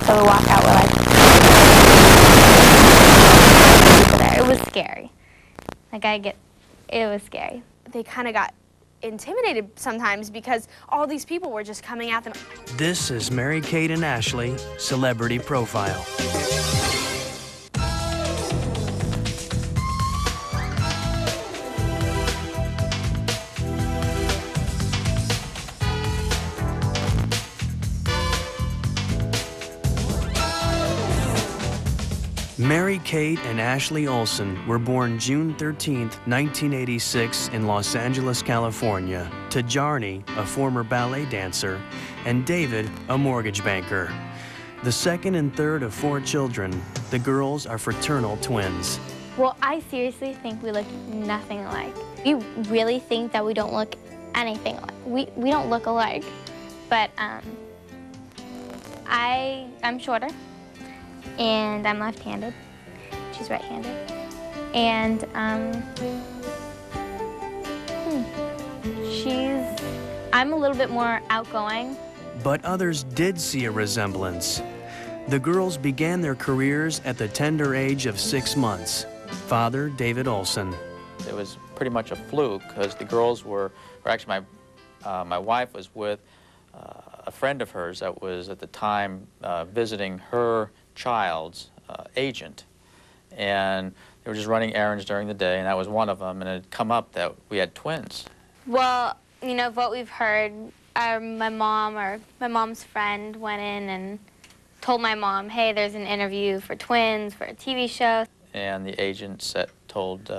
So we walk out, we're like, it was scary. Like it was scary. They kind of got intimidated sometimes because all these people were just coming at them. This is Mary-Kate and Ashley, Celebrity Profile. Mary-Kate and Ashley Olsen were born June 13, 1986 in Los Angeles, California, to Jarni, a former ballet dancer, and David, a mortgage banker. The second and third of 4 children, the girls are fraternal twins. Well, I seriously think we look nothing alike. We really think that we don't look anything alike. We don't look alike, but I'm shorter. And I'm left-handed. She's right-handed. And I'm a little bit more outgoing. But others did see a resemblance. The girls began their careers at the tender age of 6 months. Father, David Olsen. It was pretty much a fluke because the girls were, or actually my wife was with a friend of hers that was at the time visiting her child's agent, and they were just running errands during the day, and that was one of them, and it had come up that we had twins. Well, you know, what we've heard, my mom or my mom's friend went in and told my mom, hey, there's an interview for twins for a TV show. And the agent told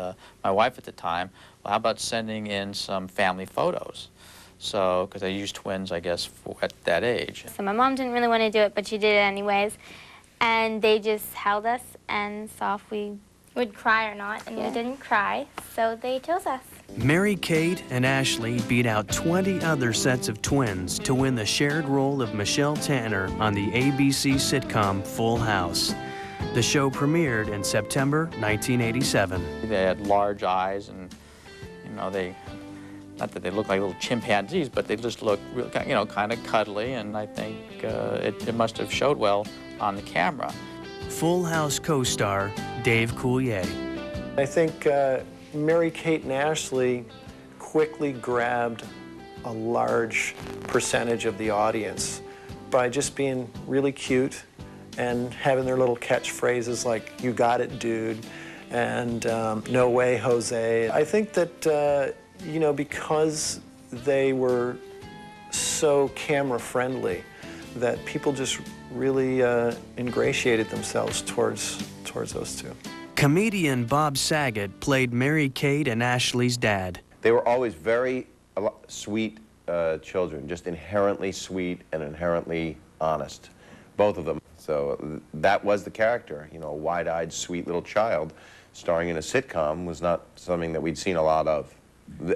my wife at the time, well, how about sending in some family photos? So, because I used twins, I guess, at that age. So my mom didn't really want to do it, but she did it anyways. And they just held us and saw if we would cry or not, and we didn't cry, so they chose us. Mary-Kate and Ashley beat out 20 other sets of twins to win the shared role of Michelle Tanner on the ABC sitcom Full House. The show premiered in September 1987. They had large eyes, and, you know, not that they look like little chimpanzees, but they just look, you know, kind of cuddly, and I think it must have showed well on the camera. Full House co-star Dave Coulier. I think Mary-Kate and Ashley quickly grabbed a large percentage of the audience by just being really cute and having their little catchphrases like, you got it, dude, and no way, Jose. I think that, you know, because they were so camera-friendly, that people just really ingratiated themselves towards those two. Comedian Bob Saget played Mary-Kate and Ashley's dad. They were always very sweet children, just inherently sweet and inherently honest, both of them. So that was the character, you know, a wide-eyed, sweet little child starring in a sitcom was not something that we'd seen a lot of,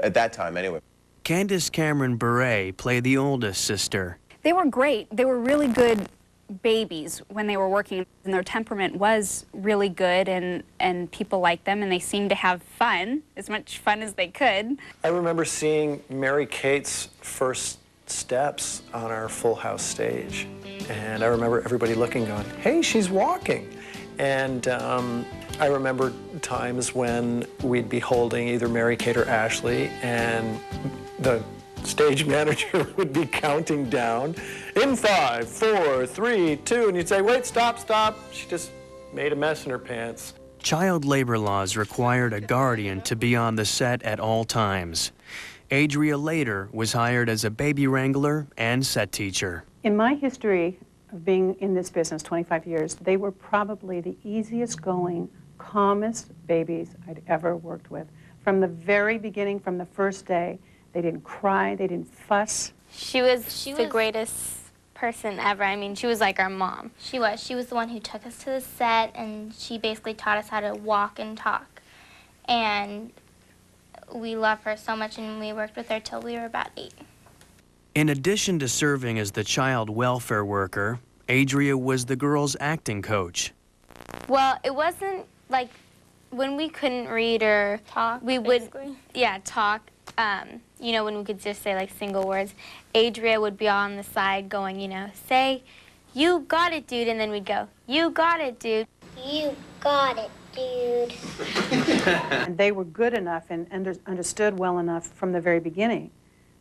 at that time anyway. Candace Cameron Bure played the oldest sister. They were great. They were really good babies when they were working, and their temperament was really good, and people liked them, and they seemed to have fun, as much fun as they could. I remember seeing Mary-Kate's first steps on our Full House stage, and I remember everybody looking, going, hey, she's walking. And I remember times when we'd be holding either Mary-Kate or Ashley, and the stage manager would be counting down in 5, 4, 3, 2, and you'd say, wait, stop, stop. She just made a mess in her pants. Child labor laws required a guardian to be on the set at all times. Adria later was hired as a baby wrangler and set teacher. In my history of being in this business, 25 years, they were probably the easiest going, calmest babies I'd ever worked with. From the very beginning, from the first day, they didn't cry, they didn't fuss. She was the greatest person ever. I mean, she was like our mom. She was. She was the one who took us to the set, and she basically taught us how to walk and talk. And we love her so much, and we worked with her till we were about 8. In addition to serving as the child welfare worker, Adria was the girls' acting coach. Well, it wasn't like when we couldn't read or talk, we basically. would, talk. You know, when we could just say like single words, Adria would be on the side going, you know, say "You got it, dude," and then we'd go, "You got it, dude." You got it, dude. And they were good enough and understood well enough from the very beginning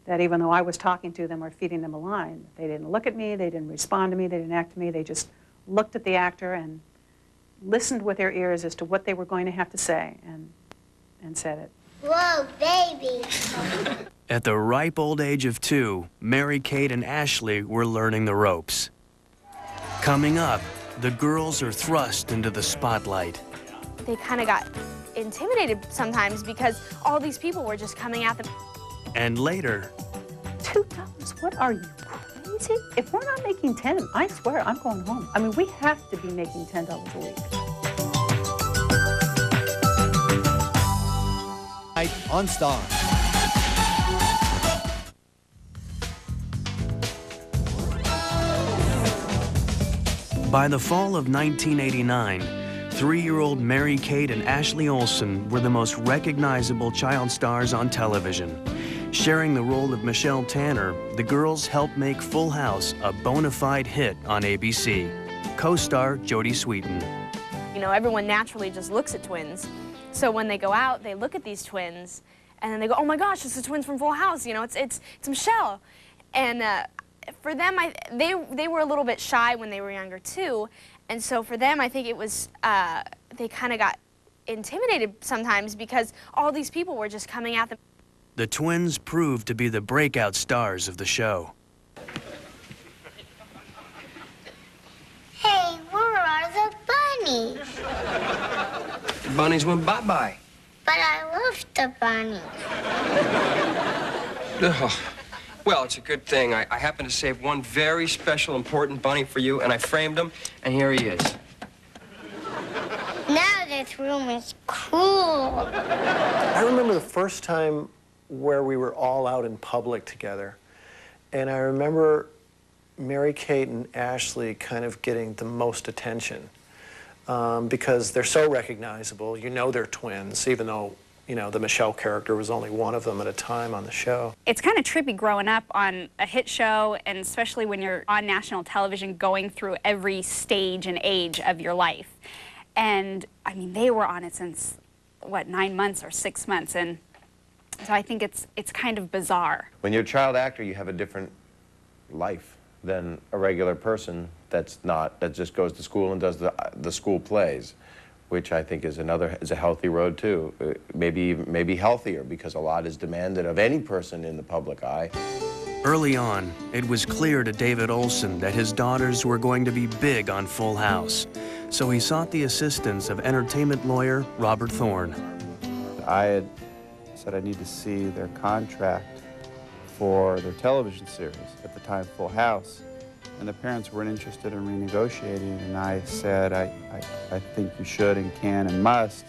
that even though I was talking to them or feeding them a line, they didn't look at me, they didn't respond to me, they didn't act to me, they just looked at the actor and listened with their ears as to what they were going to have to say and said it. Whoa, baby. At the ripe old age of 2, Mary-Kate and Ashley were learning the ropes. Coming up, the girls are thrust into the spotlight. They kind of got intimidated sometimes because all these people were just coming at them. And later, $2? What are you, crazy? If we're not making 10, I swear I'm going home. I mean, we have to be making $10 a week. On Star. by the fall of 1989, 3-year-old Mary-Kate and Ashley Olsen were the most recognizable child stars on television. Sharing the role of Michelle Tanner, the girls helped make Full House a bona fide hit on ABC. Co-star Jodie Sweetin. You know, everyone naturally just looks at twins. So when they go out, they look at these twins, and then they go, "Oh my gosh, it's the twins from Full House. You know, it's Michelle." And for them, they were a little bit shy when they were younger too, and so for them, I think it was they kind of got intimidated sometimes because all these people were just coming at them. The twins proved to be the breakout stars of the show. Hey, where are the bunnies? The bunnies went bye-bye. But I love the bunnies. Oh, well, it's a good thing. I happened to save one very special, important bunny for you, and I framed him, and here he is. Now this room is cool. I remember the first time where we were all out in public together, and I remember Mary-Kate and Ashley kind of getting the most attention because they're so recognizable. You know they're twins, even though, you know, the Michelle character was only one of them at a time on the show. It's kind of trippy growing up on a hit show, and especially when you're on national television going through every stage and age of your life. And, I mean, they were on it since, what, 9 months or 6 months, and so I think it's kind of bizarre. When you're a child actor, you have a different life than a regular person that just goes to school and does the school plays, which I think is a healthy road too. Maybe healthier, because a lot is demanded of any person in the public eye. Early on, it was clear to David Olsen that his daughters were going to be big on Full House, so he sought the assistance of entertainment lawyer Robert Thorne. I had said I need to see their contract for their television series, at the time Full House, and the parents weren't interested in renegotiating, and I said I think you should and can and must,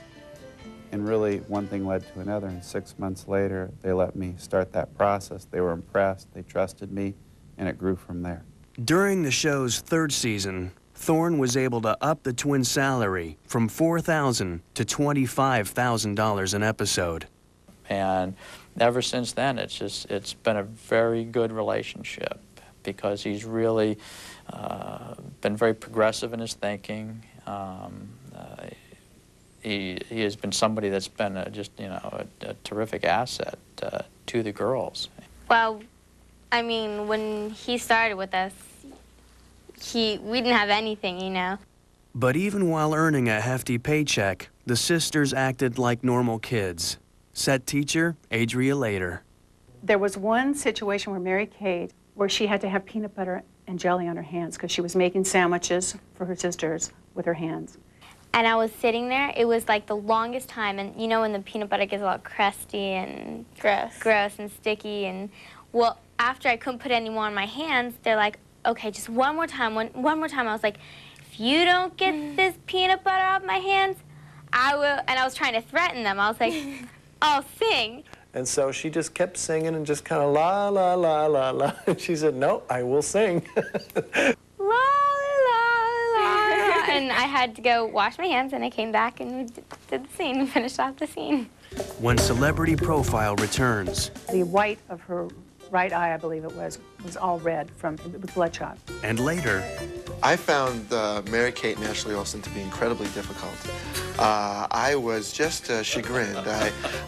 and really one thing led to another, and 6 months later they let me start that process. They were impressed, they trusted me, and it grew from there. During the show's 3rd season, Thorne was able to up the twins' salary from $4,000 to $25,000 an episode. And ever since then, it's been a very good relationship, because he's really been very progressive in his thinking. He has been somebody that's been a terrific asset to the girls. Well, I mean, when he started with us, we didn't have anything, you know. But even while earning a hefty paycheck, the sisters acted like normal kids. Set teacher Adria Later. There was one situation where Mary-Kate, where she had to have peanut butter and jelly on her hands because she was making sandwiches for her sisters with her hands. And I was sitting there, it was like the longest time, and you know when the peanut butter gets all crusty and gross and sticky, and well, after I couldn't put any more on my hands, they're like, okay, just one more time, one more time. I was like, if you don't get this peanut butter off my hands, I will, and I was trying to threaten them. I was like, I'll sing. And so she just kept singing and just kind of la, la, la, la, la. And she said, no, I will sing. La, la, la. And I had to go wash my hands, and I came back and did the scene, finished off the scene. When Celebrity Profile returns. The white of her right eye, I believe it was all red with bloodshot. And later. I found Mary-Kate and Ashley Olsen to be incredibly difficult. I was just chagrined.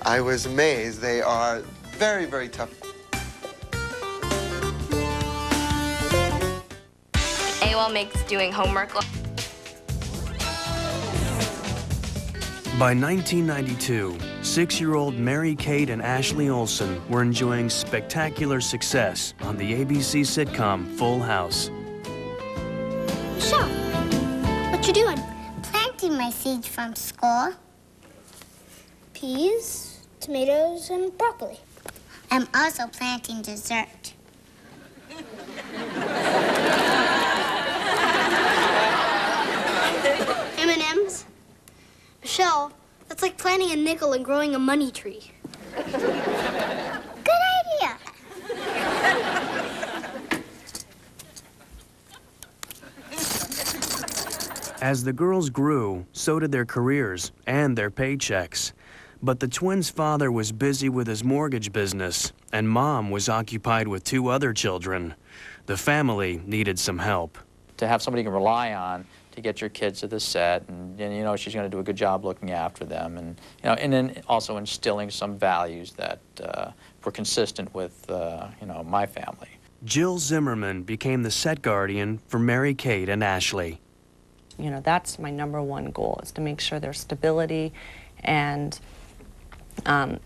I was amazed. They are very, very tough. AOL makes doing homework. By 1992, 6-year-old Mary-Kate and Ashley Olsen were enjoying spectacular success on the ABC sitcom Full House. Michelle, what you doing? Planting my seeds from school. Peas, tomatoes, and broccoli. I'm also planting dessert. M&Ms? Michelle, that's like planting a nickel and growing a money tree. Good idea. As the girls grew, so did their careers and their paychecks. But the twins' father was busy with his mortgage business, and Mom was occupied with 2 other children. The family needed some help. To have somebody you can rely on to get your kids to the set, and you know she's going to do a good job looking after them, and you know, and then also instilling some values that were consistent with you know, my family. Jill Zimmerman became the set guardian for Mary-Kate and Ashley. You know, that's my #1 goal, is to make sure there's stability and a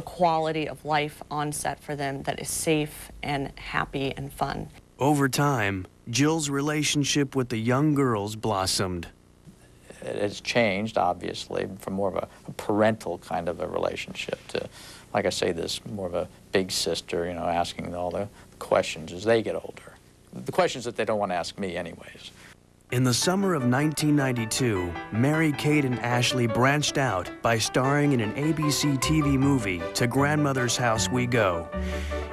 quality of life on set for them that is safe and happy and fun. Over time, Jill's relationship with the young girls blossomed. It has changed, obviously, from more of a parental kind of a relationship to, like I say, this more of a big sister, you know, asking all the questions as they get older. The questions that they don't want to ask me anyways. In the summer of 1992, Mary-Kate and Ashley branched out by starring in an ABC TV movie, To Grandmother's House We Go.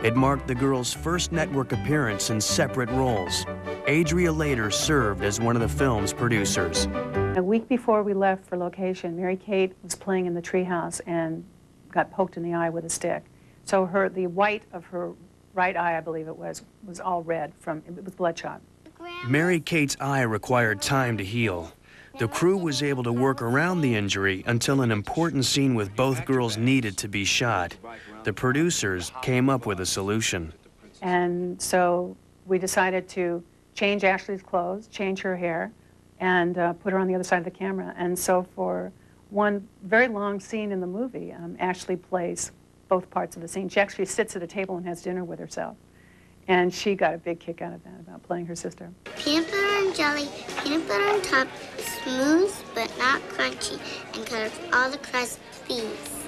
It marked the girls' first network appearance in separate roles. Adria later served as one of the film's producers. A week before we left for location, Mary-Kate was playing in the treehouse and got poked in the eye with a stick. So the white of her right eye, I believe it was all red it was bloodshot. Mary-Kate's eye required time to heal. The crew was able to work around the injury until an important scene with both girls needed to be shot. The producers came up with a solution. And so we decided to change Ashley's clothes, change her hair, and put her on the other side of the camera. And so for one very long scene in the movie, Ashley plays both parts of the scene. She actually sits at a table and has dinner with herself. And she got a big kick out of that, about playing her sister. Peanut butter and jelly, peanut butter on top, smooth but not crunchy, and cut off all the crust, please.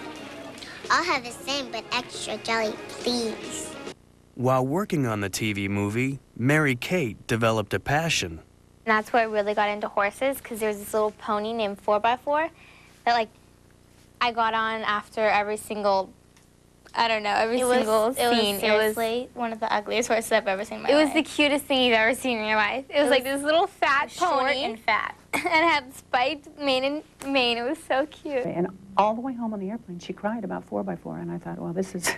I'll have the same but extra jelly, please. While working on the TV movie, Mary-Kate developed a passion. And that's where I really got into horses, because there was this little pony named 4x4 that, like, I got on after every single, I don't know, every single scene. It was seriously one of the ugliest horses I've ever seen in my life. It was the cutest thing you've ever seen in your life. It was like this little fat pony. Short and fat. And had spiked mane and mane. It was so cute. And all the way home on the airplane, she cried about 4x4, and I thought, well, this is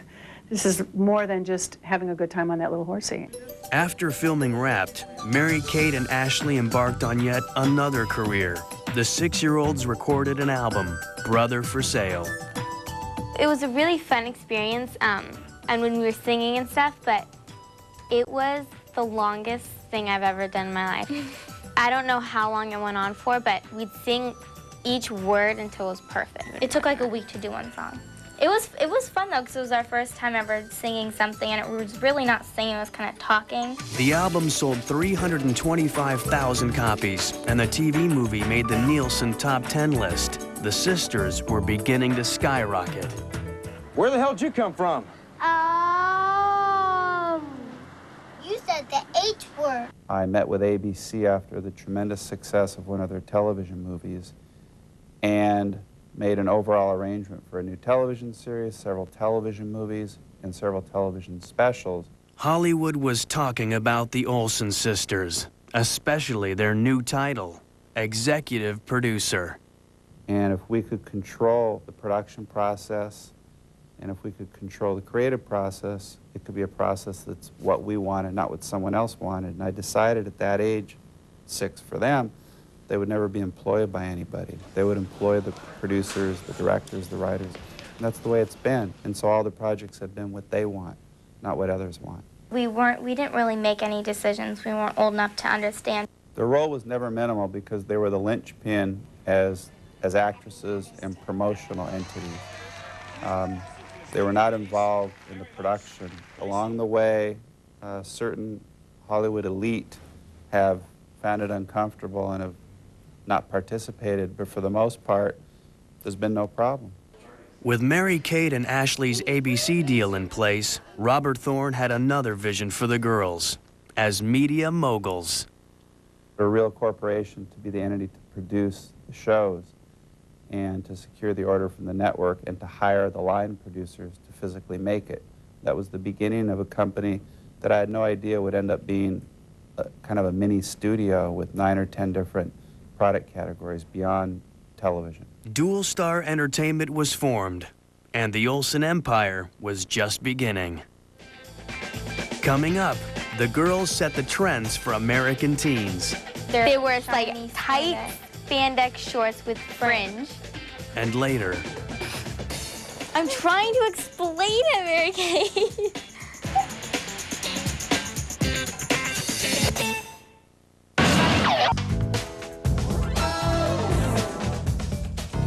more than just having a good time on that little horsey. After filming Wrapped, Mary-Kate and Ashley embarked on yet another career. The 6-year-olds recorded an album, Brother for Sale. It was a really fun experience, and when we were singing and stuff, but it was the longest thing I've ever done in my life. I don't know how long it went on for, but we'd sing each word until it was perfect. It took like a week to do one song. It was fun though, because it was our first time ever singing something, and it was really not singing, it was kind of talking. The album sold 325,000 copies, and the TV movie made the Nielsen Top 10 list. The sisters were beginning to skyrocket. Where the hell did you come from? You said the H word. I met with ABC after the tremendous success of one of their television movies and made an overall arrangement for a new television series, several television movies, and several television specials. Hollywood was talking about the Olsen sisters, especially their new title, Executive Producer. And if we could control the production process, and if we could control the creative process, it could be a process that's what we wanted, not what someone else wanted. And I decided at that age 6 for them, they would never be employed by anybody. They would employ the producers, the directors, the writers. And that's the way it's been. And so all the projects have been what they want, not what others want. We didn't really make any decisions. We weren't old enough to understand. Their role was never minimal because they were the linchpin as actresses and promotional entities. They were not involved in the production. Along the way, certain Hollywood elite have found it uncomfortable and have not participated, but for the most part, there's been no problem. With Mary-Kate and Ashley's ABC deal in place, Robert Thorne had another vision for the girls as media moguls. A real corporation to be the entity to produce the shows and to secure the order from the network and to hire the line producers to physically make it. That was the beginning of a company that I had no idea would end up being kind of a mini studio with 9 or 10 different product categories beyond television. Dual Star Entertainment was formed, and the Olsen empire was just beginning. Coming up, the girls set the trends for American teens. They were like tight spandex shorts with fringe. And later, I'm trying to explain it, Mary-Kate.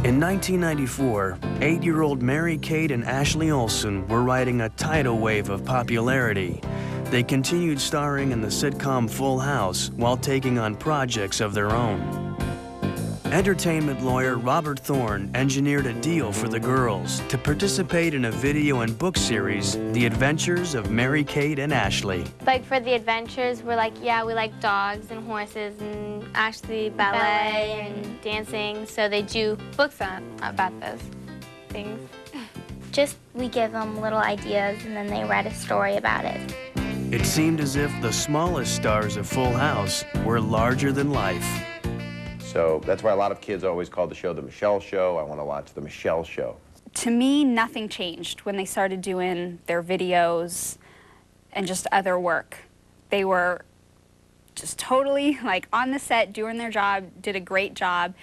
in 1994, 8-year-old Mary-Kate and Ashley Olsen were riding a tidal wave of popularity. They continued starring in the sitcom Full House while taking on projects of their own. Entertainment lawyer Robert Thorne engineered a deal for the girls to participate in a video and book series, The Adventures of Mary-Kate and Ashley. Like for the adventures, we're like, yeah, we like dogs and horses and actually ballet and dancing. So they do books about those things. Just we give them little ideas and then they write a story about it. It seemed as if the smallest stars of Full House were larger than life. So that's why a lot of kids always call the show the Michelle Show. I want to watch the Michelle Show. To me, nothing changed when they started doing their videos and just other work. They were just totally like on the set, doing their job, did a great job.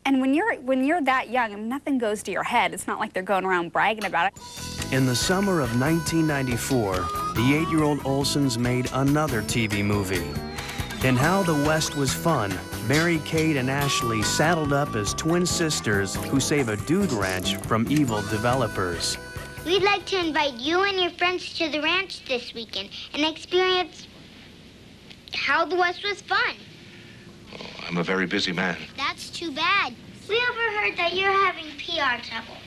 And when you're that young, nothing goes to your head. It's not like they're going around bragging about it. In the summer of 1994, the 8-year-old Olsens made another TV movie. In How the West Was Fun, Mary-Kate and Ashley saddled up as twin sisters who save a dude ranch from evil developers. We'd like to invite you and your friends to the ranch this weekend and experience How the West Was Fun. Oh, I'm a very busy man. That's too bad. We overheard that you're having PR trouble.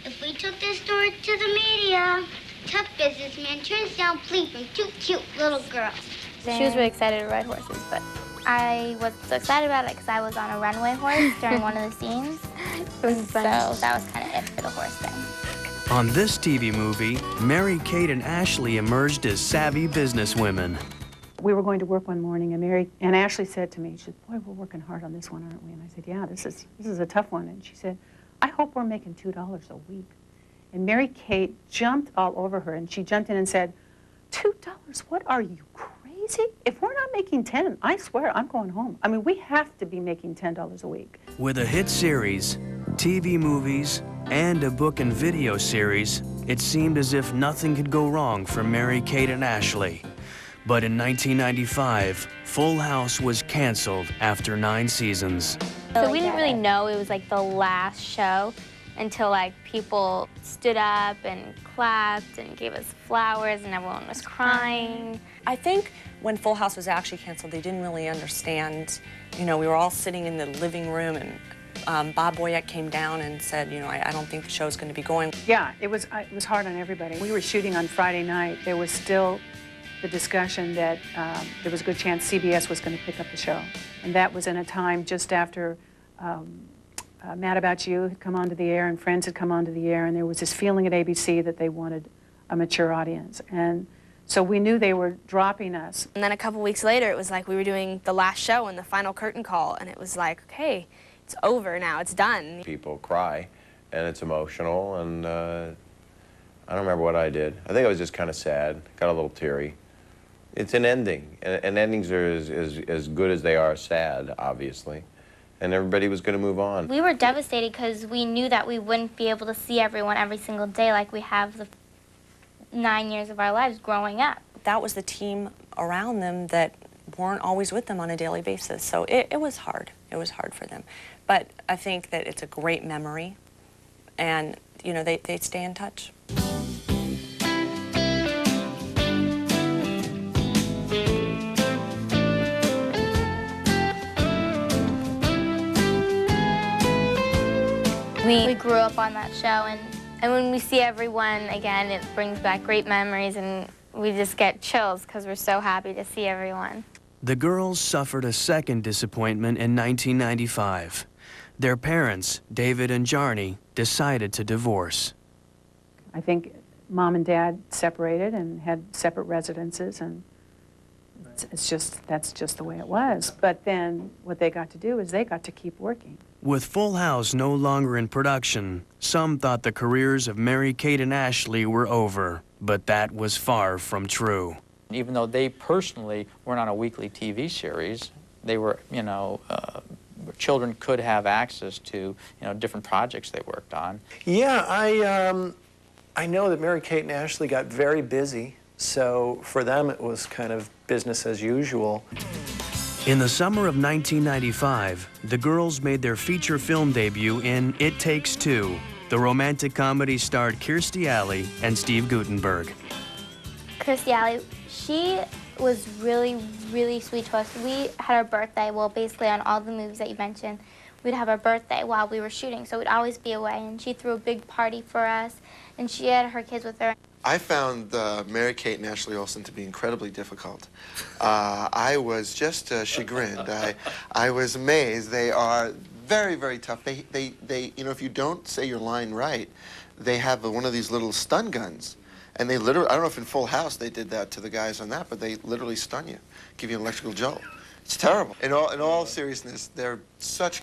If we took this story to the media, tough businessman turns down plea from 2 cute little girls. She was really excited to ride horses, but I was so excited about it because I was on a runway horse during one of the scenes. It was fun. So that was kind of it for the horse thing. On this TV movie, Mary-Kate and Ashley emerged as savvy businesswomen. We were going to work one morning, and Ashley said to me, she said, "Boy, we're working hard on this one, aren't we?" And I said, "Yeah, this is a tough one." And she said, "I hope we're making $2 a week." And Mary-Kate jumped all over her, and she jumped in and said, $2? What are you, crazy? If we're not making 10, I swear I'm going home. I mean, we have to be making $10 a week. With a hit series, TV movies, and a book and video series, it seemed as if nothing could go wrong for Mary-Kate and Ashley. But in 1995, Full House was canceled after 9 seasons. So we didn't really know it was like the last show until like people stood up and clapped and gave us flowers and everyone was crying. I think when Full House was actually canceled, they didn't really understand. You know, we were all sitting in the living room and Bob Boyack came down and said, you know, I don't think the show's going to be going. Yeah, it was hard on everybody. We were shooting on Friday night. There was still the discussion that there was a good chance CBS was going to pick up the show. And that was in a time just after Mad About You had come onto the air and Friends had come onto the air, and there was this feeling at ABC that they wanted a mature audience. And so we knew they were dropping us. And then a couple weeks later, it was like we were doing the last show and the final curtain call, and it was like, okay, it's over now, it's done. People cry, and it's emotional, and I don't remember what I did. I think I was just kind of sad, got a little teary. It's an ending, and endings are as good as they are sad, obviously. And everybody was going to move on. We were devastated because we knew that we wouldn't be able to see everyone every single day like we have the 9 years of our lives growing up. That was the team around them that weren't always with them on a daily basis. So it was hard. It was hard for them. But I think that it's a great memory, and you know, they stay in touch. We grew up on that show, and when we see everyone again, it brings back great memories, and we just get chills because we're so happy to see everyone. The girls suffered a second disappointment in 1995. Their parents, David and Jarni, decided to divorce. I think Mom and Dad separated and had separate residences, and that's just the way it was. But then what they got to do is they got to keep working. With Full House no longer in production, some thought the careers of Mary-Kate and Ashley were over, but that was far from true. Even though they personally weren't on a weekly TV series, they were, you know, children could have access to, you know, different projects they worked on. Yeah, I know that Mary-Kate and Ashley got very busy, so for them it was kind of business as usual. In the summer of 1995, the girls made their feature film debut in It Takes Two. The romantic comedy starred Kirstie Alley and Steve Guttenberg. Kirstie Alley, she was really, really sweet to us. We had our birthday, well, basically on all the movies that you mentioned, we'd have our birthday while we were shooting, so we'd always be away, and she threw a big party for us, and she had her kids with her. I found Mary-Kate and Ashley Olsen to be incredibly difficult. I was just chagrined. I was amazed. They are very, very tough. They, you know, if you don't say your line right, they have one of these little stun guns. And they literally, I don't know if in Full House they did that to the guys on that, but they literally stun you, give you an electrical jolt. It's terrible. In all seriousness, they're such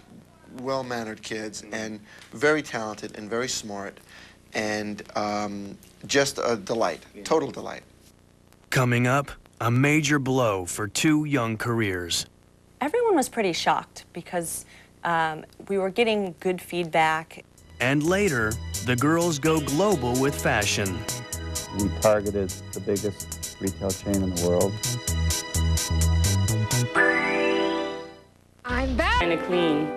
well-mannered kids and very talented and very smart. And just a delight, total delight. Coming up, a major blow for two young careers. Everyone was pretty shocked because we were getting good feedback. And later, the girls go global with fashion. We targeted the biggest retail chain in the world. I'm back. Kind of clean.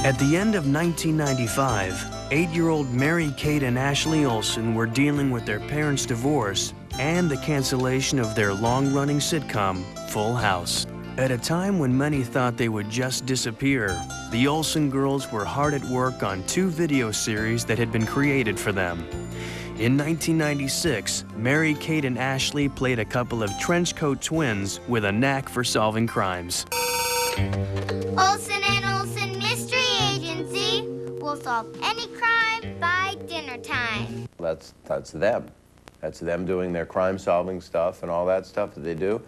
At the end of 1995, 8-year-old Mary-Kate and Ashley Olsen were dealing with their parents' divorce and the cancellation of their long-running sitcom, Full House. At a time when many thought they would just disappear, the Olsen girls were hard at work on 2 video series that had been created for them. In 1996, Mary-Kate and Ashley played a couple of trenchcoat twins with a knack for solving crimes. Olsen and Olsen Mystery Agency will solve any crime by dinner time. That's them. That's them doing their crime-solving stuff and all that stuff that they do,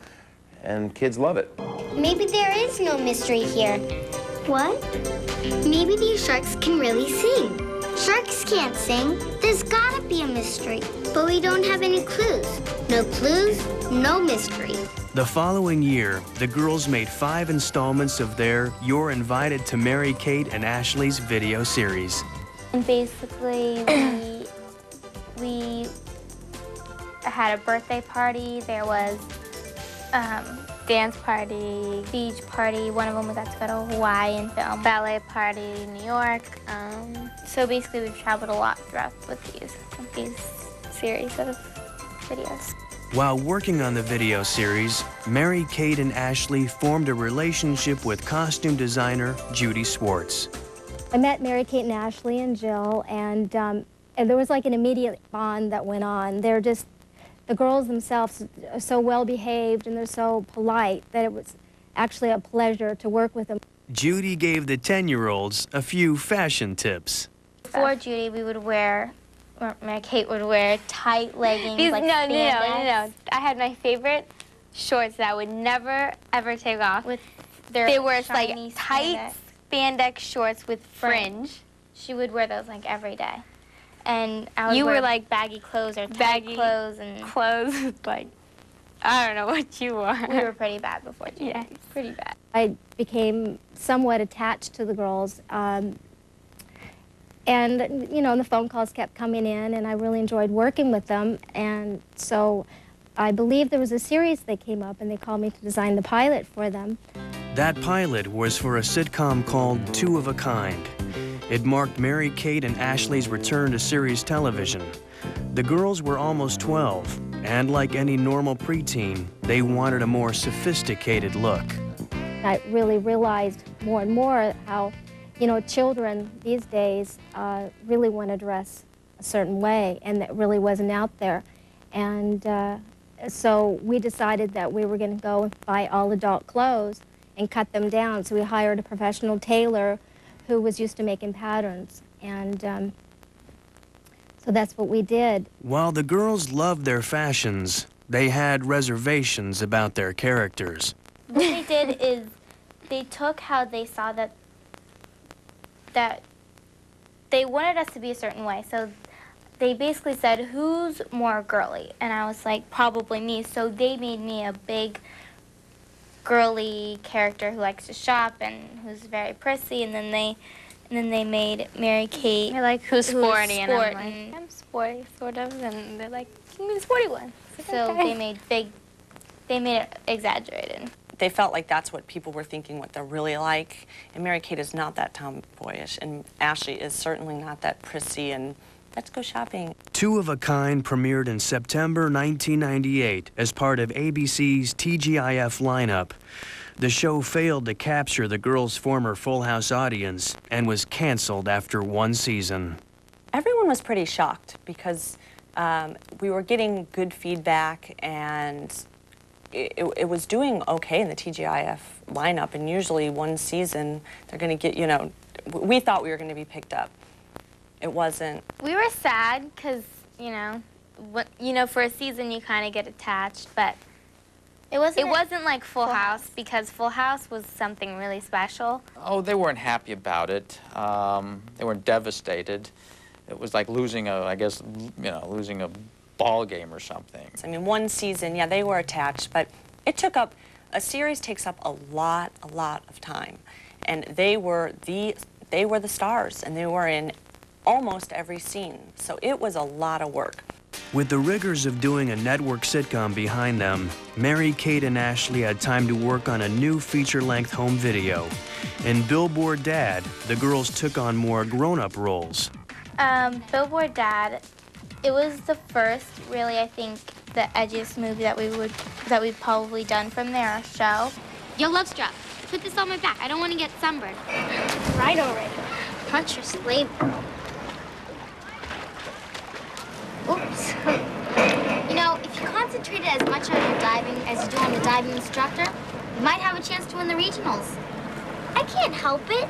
and kids love it. Maybe there is no mystery here. What? Maybe these sharks can really sing. Sharks can't sing. There's gotta be a mystery. But we don't have any clues. No clues, no mystery. The following year, the girls made 5 installments of their You're Invited to Mary-Kate and Ashley's video series. And basically, we had a birthday party. There was dance party, beach party. One of them we got to go to Hawaii and film. Ballet party, New York. So basically, we've traveled a lot throughout with these series of videos. While working on the video series, Mary-Kate and Ashley formed a relationship with costume designer Judy Swartz. I met Mary-Kate and Ashley and Jill, and there was like an immediate bond that went on. They're just, the girls themselves are so well behaved and they're so polite that it was actually a pleasure to work with them. Judy gave the 10-year-olds a few fashion tips. Before Judy, we would wear, or Mary-Kate would wear tight leggings, like no. spandex. I had my favorite shorts that I would never, ever take off. They were like tight spandex shorts with fringe. She would wear those like every day. And you were like baggy clothes or baggy clothes and clothes. Like, I don't know what you were. We were pretty bad before too. Yeah, pretty bad. I became somewhat attached to the girls. And, you know, the phone calls kept coming in, and I really enjoyed working with them. And so I believe there was a series that came up, and they called me to design the pilot for them. That pilot was for a sitcom called Two of a Kind. It marked Mary-Kate and Ashley's return to series television. The girls were almost 12, and like any normal preteen, they wanted a more sophisticated look. I really realized more and more how, you know, children these days really want to dress a certain way, and that really wasn't out there. And so we decided that we were going to go and buy all adult clothes and cut them down. So we hired a professional tailor who was used to making patterns. And so that's what we did. While the girls loved their fashions, they had reservations about their characters. What they did is they took how they saw that they wanted us to be a certain way. So they basically said, who's more girly? And I was like, probably me. So they made me a big girly character who likes to shop and who's very prissy. And then they made Mary-Kate, like, who's sporty, and sport, I'm like, I'm sporty, sort of. And they're like, give me the sporty one. So okay. they made it exaggerated. They felt like that's what people were thinking, what they're really like. And Mary-Kate is not that tomboyish, and Ashley is certainly not that prissy and let's go shopping. Two of a Kind premiered in September 1998 as part of ABC's TGIF lineup. The show failed to capture the girls' former Full House audience and was canceled after one season. Everyone was pretty shocked because we were getting good feedback, and it was doing okay in the TGIF lineup, and usually one season they're going to get, you know, we thought we were going to be picked up. It wasn't. We were sad because, you know, for a season you kind of get attached, but it wasn't like Full House, because Full House was something really special. Oh, they weren't happy about it. They weren't devastated. It was like losing losing a ball game or something. I mean, one season, yeah, they were attached, but it took up, a series takes up a lot of time. And they were the stars, and they were in almost every scene. So it was a lot of work. With the rigors of doing a network sitcom behind them, Mary-Kate and Ashley had time to work on a new feature-length home video. In Billboard Dad, the girls took on more grown-up roles. Billboard Dad, it was the first, really, I think, the edgiest movie that we've probably done from their show. Yo, Lovestruck, put this on my back. I don't want to get sunburned. Right already. Punch your slave. Oops. You know, if you concentrated as much on your diving as you do on the diving instructor, you might have a chance to win the regionals. I can't help it.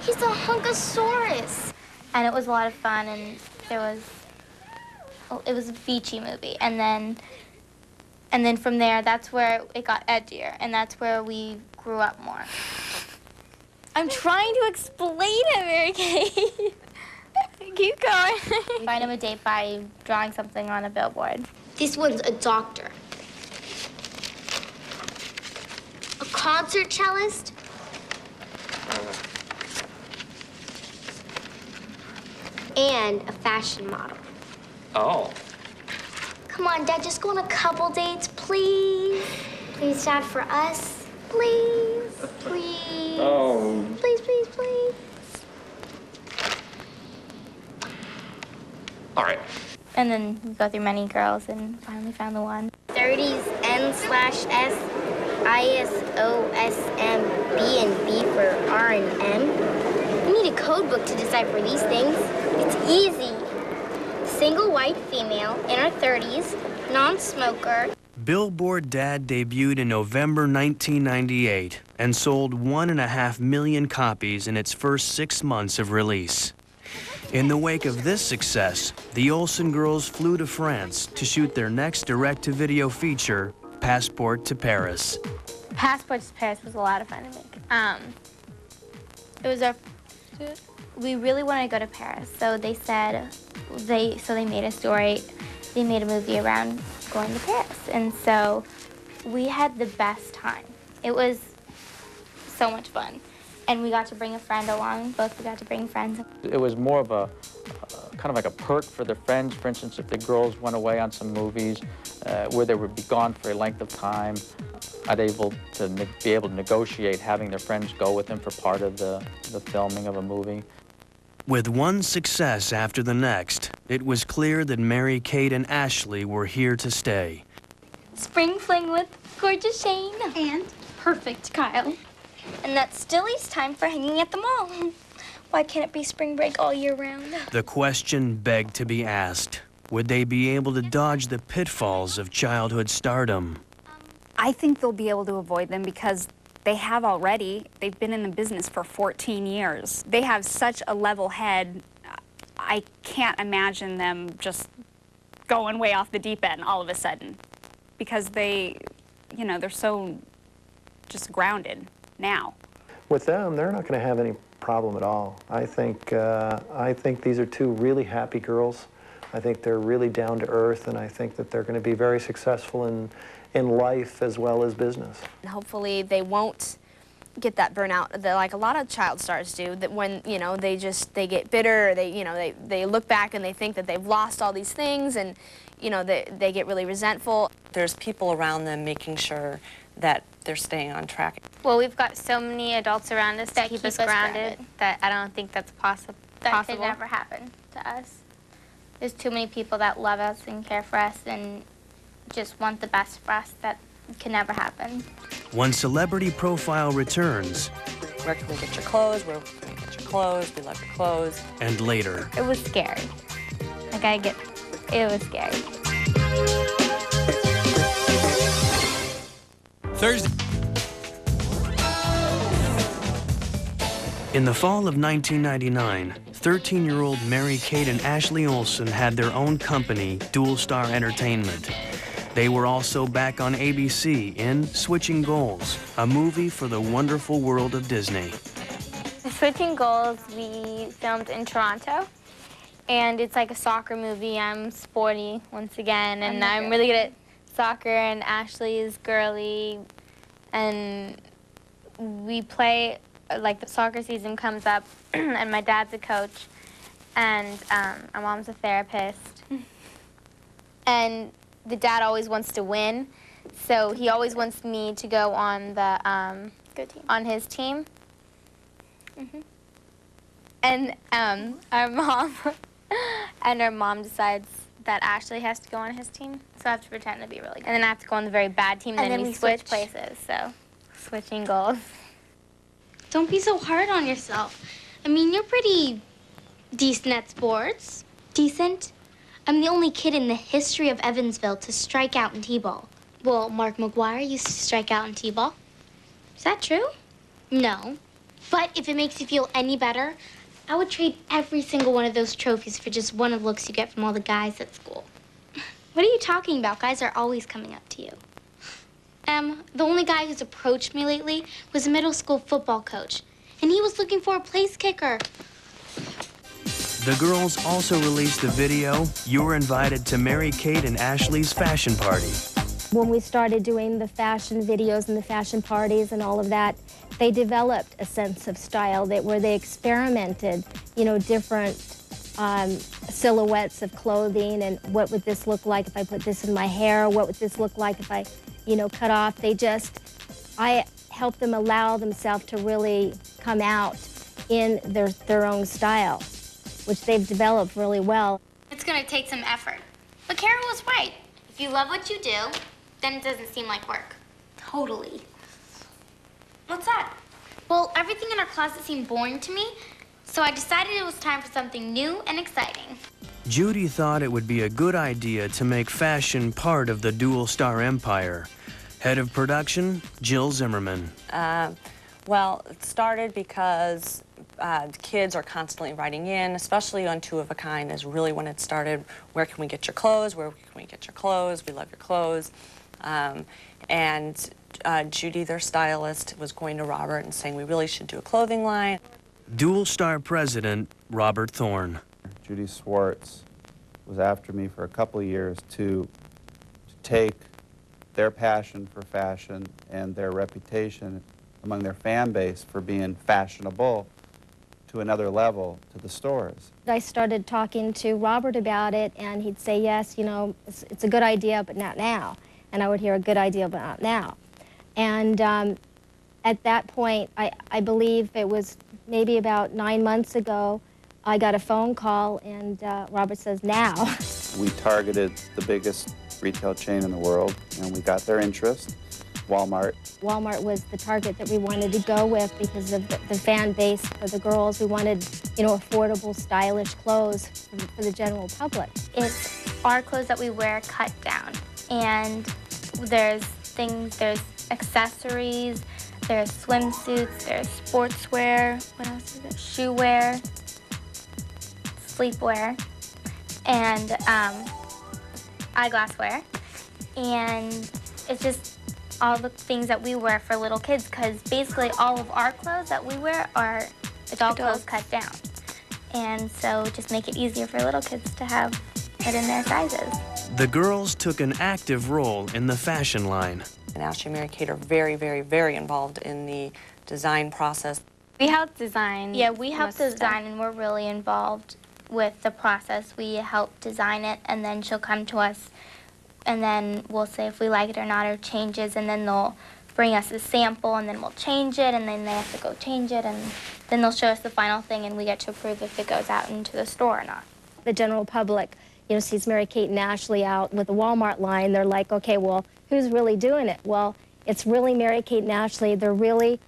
He's a hunkosaurus. And it was a lot of fun, and it was a beachy movie. And then from there, that's where it got edgier, and that's where we grew up more. I'm trying to explain it, Mary-Kate. Keep going. Find him a date by drawing something on a billboard. This one's a doctor. A concert cellist. And a fashion model. Oh. Come on, Dad, just go on a couple dates, please. Please, Dad, for us. Please. Please. Oh. Please, please, please. All right. And then we go through many girls and finally found the one. 30s N/S, ISOSM, B and B for R and M. You need a code book to decipher these things. It's easy. Single white female, in her 30s, non-smoker. Billboard Dad debuted in November 1998 and sold 1.5 million copies in its first 6 months of release. In the wake of this success, the Olsen girls flew to France to shoot their next direct-to-video feature, Passport to Paris. Passport to Paris was a lot of fun to make. We really wanted to go to Paris, so they said, they made a story, they made a movie around going to Paris. And so we had the best time. It was so much fun. And we got to bring a friend along. Both we got to bring friends. It was more of a kind of like a perk for the friends. For instance, if the girls went away on some movies where they would be gone for a length of time, I'd be able to negotiate having their friends go with them for part of the filming of a movie. With one success after the next, it was clear that Mary Kate and Ashley were here to stay. Spring fling with gorgeous Shane. And perfect Kyle. And that still leaves time for hanging at the mall. Why can't it be spring break all year round? The question begged to be asked. Would they be able to dodge the pitfalls of childhood stardom? I think they'll be able to avoid them because they have already. They've been in the business for 14 years. They have such a level head. I can't imagine them just going way off the deep end all of a sudden because they, you know, they're so just grounded now. With them, they're not going to have any problem at all. I think these are two really happy girls. I think they're really down to earth, and I think that they're going to be very successful in life as well as business. Hopefully they won't get that burnout that like a lot of child stars do, that when, you know, they get bitter, or they look back and they think that they've lost all these things, and, you know, they get really resentful. There's people around them making sure that they're staying on track. Well, we've got so many adults around us that keep us grounded that I don't think that's possible. That could never happen to us. There's too many people that love us and care for us and just want the best for us. That can never happen. When Celebrity Profile returns, where can we get your clothes? Where can we get your clothes? We love your clothes. And later. It was scary. It was scary. Thursday. In the fall of 1999, 13-year-old Mary Kate and Ashley Olsen had their own company, Dual Star Entertainment. They were also back on ABC in Switching Goals, a movie for the wonderful world of Disney. Switching Goals, we filmed in Toronto, and it's like a soccer movie. I'm sporty once again, and I'm really good at soccer, and Ashley is girly, and we play, like the soccer season comes up, and my dad's a coach, and my mom's a therapist, and the dad always wants to win, so he always wants me to go on the on his team. And our mom decides that Ashley has to go on his team, so I have to pretend to be really good. And then I have to go on the very bad team, and then we switch places, so switching goals. Don't be so hard on yourself. I mean, you're pretty decent at sports. Decent? I'm the only kid in the history of Evansville to strike out in T-ball. Well, Mark McGuire used to strike out in T-ball. Is that true? No. But if it makes you feel any better, I would trade every single one of those trophies for just one of the looks you get from all the guys at school. What are you talking about? Guys are always coming up to you. The only guy who's approached me lately was a middle school football coach, and he was looking for a place kicker. The girls also released a video, You Were Invited to Mary Kate and Ashley's Fashion Party. When we started doing the fashion videos and the fashion parties and all of that, they developed a sense of style where they experimented, you know, different silhouettes of clothing, and what would this look like if I put this in my hair? What would this look like if I, you know, cut off? I helped them allow themselves to really come out in their own style, which they've developed really well. It's gonna take some effort. But Carol was right. If you love what you do, then it doesn't seem like work. Totally. What's that? Well, everything in our closet seemed boring to me, so I decided it was time for something new and exciting. Judy thought it would be a good idea to make fashion part of the Dual Star empire. Head of production, Jill Zimmerman. Well, it started because kids are constantly writing in, especially on Two of a Kind is really when it started. Where can we get your clothes? Where can we get your clothes? We love your clothes. And Judy, their stylist, was going to Robert and saying we really should do a clothing line. Dual Star president, Robert Thorne. Judy Swartz was after me for a couple of years to take their passion for fashion and their reputation among their fan base for being fashionable to another level to the stores. I started talking to Robert about it, and he'd say, yes, you know, it's a good idea, but not now. And I would hear a good idea, but not now. And at that point, I believe it was maybe about 9 months ago, I got a phone call, and Robert says, now. We targeted the biggest retail chain in the world, and we got their interest, Walmart. Walmart was the target that we wanted to go with because of the fan base for the girls. We wanted, you know, affordable, stylish clothes for the general public. It's our clothes that we wear cut down. And there's accessories, there's swimsuits, there's sportswear, what else is it? Shoe wear, sleepwear, and eyeglass wear. And it's just all the things that we wear for little kids, because basically all of our clothes that we wear are adult clothes cut down. And so just make it easier for little kids to have it in their sizes. The girls took an active role in the fashion line. And Ashley and Mary-Kate are very, very, very involved in the design process. We help design. Yeah, we help design, and we're really involved with the process. We help design it, and then she'll come to us, and then we'll say if we like it or not, or changes, and then they'll bring us a sample, and then we'll change it, and then they have to go change it, and then they'll show us the final thing, and we get to approve if it goes out into the store or not. The general public, you know, sees Mary-Kate and Ashley out with the Walmart line. They're like, okay, well, who's really doing it? Well, it's really Mary-Kate and Ashley. They're really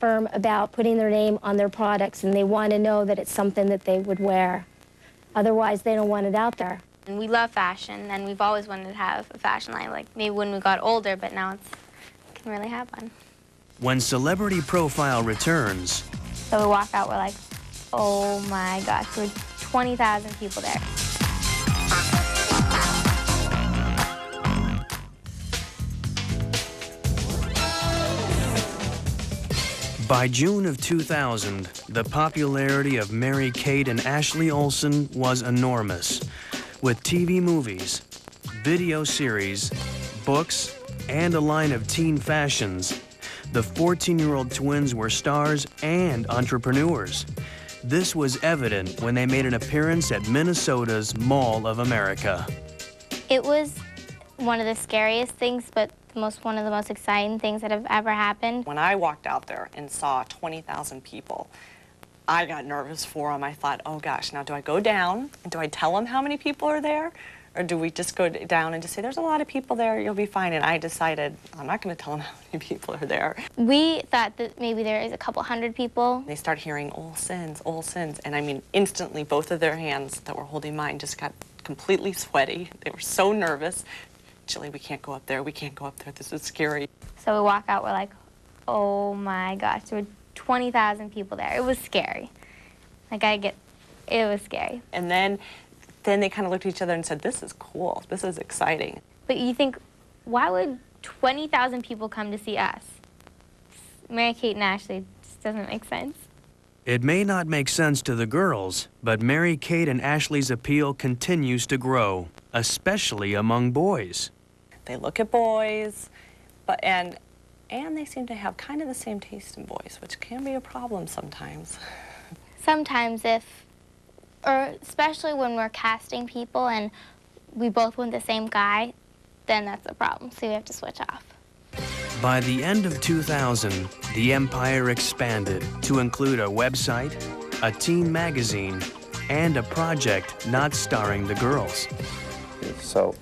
firm about putting their name on their products, and they want to know that it's something that they would wear. Otherwise, they don't want it out there. And we love fashion, and we've always wanted to have a fashion line, like maybe when we got older, but now we can really have one. When Celebrity Profile returns, So we walk out, we're like, oh my gosh, there were 20,000 people there. by June of 2000, the popularity of Mary-Kate and Ashley Olsen was enormous, with TV movies, video series, books, and a line of teen fashions. The 14-year-old twins were stars and entrepreneurs. This was evident when they made an appearance at Minnesota's Mall of America. It was one of the scariest things, but one of the most exciting things that have ever happened. When I walked out there and saw 20,000 people, I got nervous for them. I thought, oh gosh, now do I go down and do I tell them how many people are there? Or do we just go down and just say, there's a lot of people there, you'll be fine? And I decided, I'm not going to tell them how many people are there. We thought that maybe there is a couple hundred people. They started hearing Olsen's, Olsen's, and I mean, instantly both of their hands that were holding mine just got completely sweaty. They were so nervous. Chili, we can't go up there, we can't go up there, this is scary. So we walk out, we're like, oh my gosh, there were 20,000 people there. It was scary. It was scary. And then they kind of looked at each other and said, this is cool, this is exciting. But you think, why would 20,000 people come to see us? Mary-Kate and Ashley just doesn't make sense. It may not make sense to the girls, but Mary-Kate and Ashley's appeal continues to grow, especially among boys. They look at boys, and they seem to have kind of the same taste in boys, which can be a problem sometimes. Sometimes especially when we're casting people and we both want the same guy, then that's a problem, so you have to switch off. By the end of 2000, the empire expanded to include a website, a teen magazine, and a project not starring the girls. So,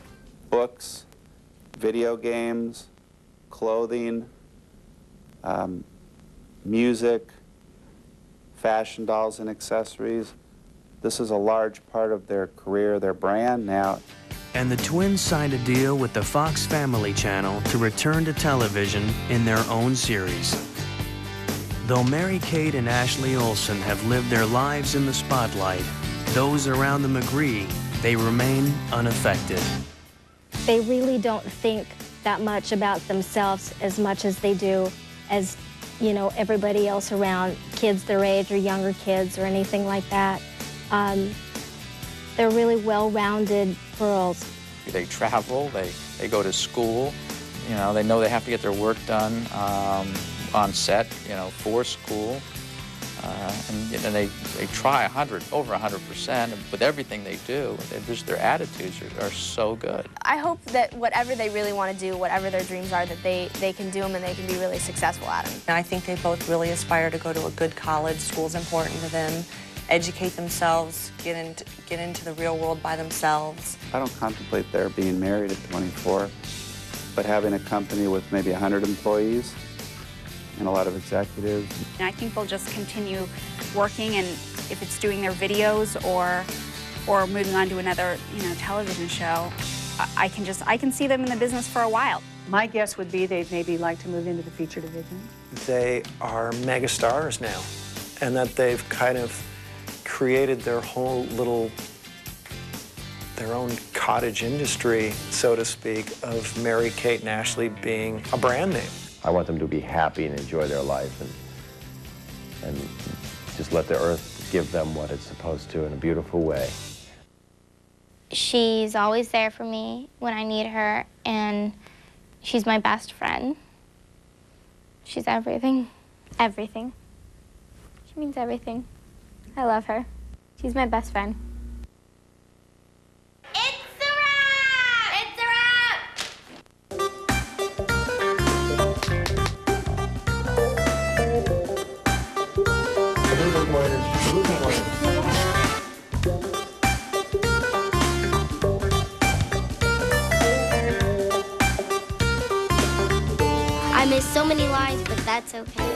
books, video games, clothing, music, fashion dolls and accessories. This is a large part of their career, their brand now. And the twins signed a deal with the Fox Family Channel to return to television in their own series. Though Mary-Kate and Ashley Olsen have lived their lives in the spotlight, those around them agree they remain unaffected. They really don't think that much about themselves as much as they do as, you know, everybody else around, kids their age or younger kids or anything like that. They're really well-rounded girls. They travel, they go to school, you know they have to get their work done on set, you know, for school. And they try over 100% with everything they do. Their attitudes are so good. I hope that whatever they really want to do, whatever their dreams are, that they can do them and they can be really successful at them. And I think they both really aspire to go to a good college. School's important to them. Educate themselves, get into the real world by themselves. I don't contemplate their being married at 24, but having a company with maybe 100 employees and a lot of executives. And I think they'll just continue working, and if it's doing their videos or moving on to another, you know, television show, I can see them in the business for a while. My guess would be they'd maybe like to move into the feature division. They are mega stars now, and that they've kind of created their whole little, their own cottage industry, so to speak, of Mary-Kate and Ashley being a brand name. I want them to be happy and enjoy their life and just let the earth give them what it's supposed to in a beautiful way. She's always there for me when I need her, and she's my best friend. She's everything. Everything. She means everything. I love her. She's my best friend. I missed so many lines, but that's okay.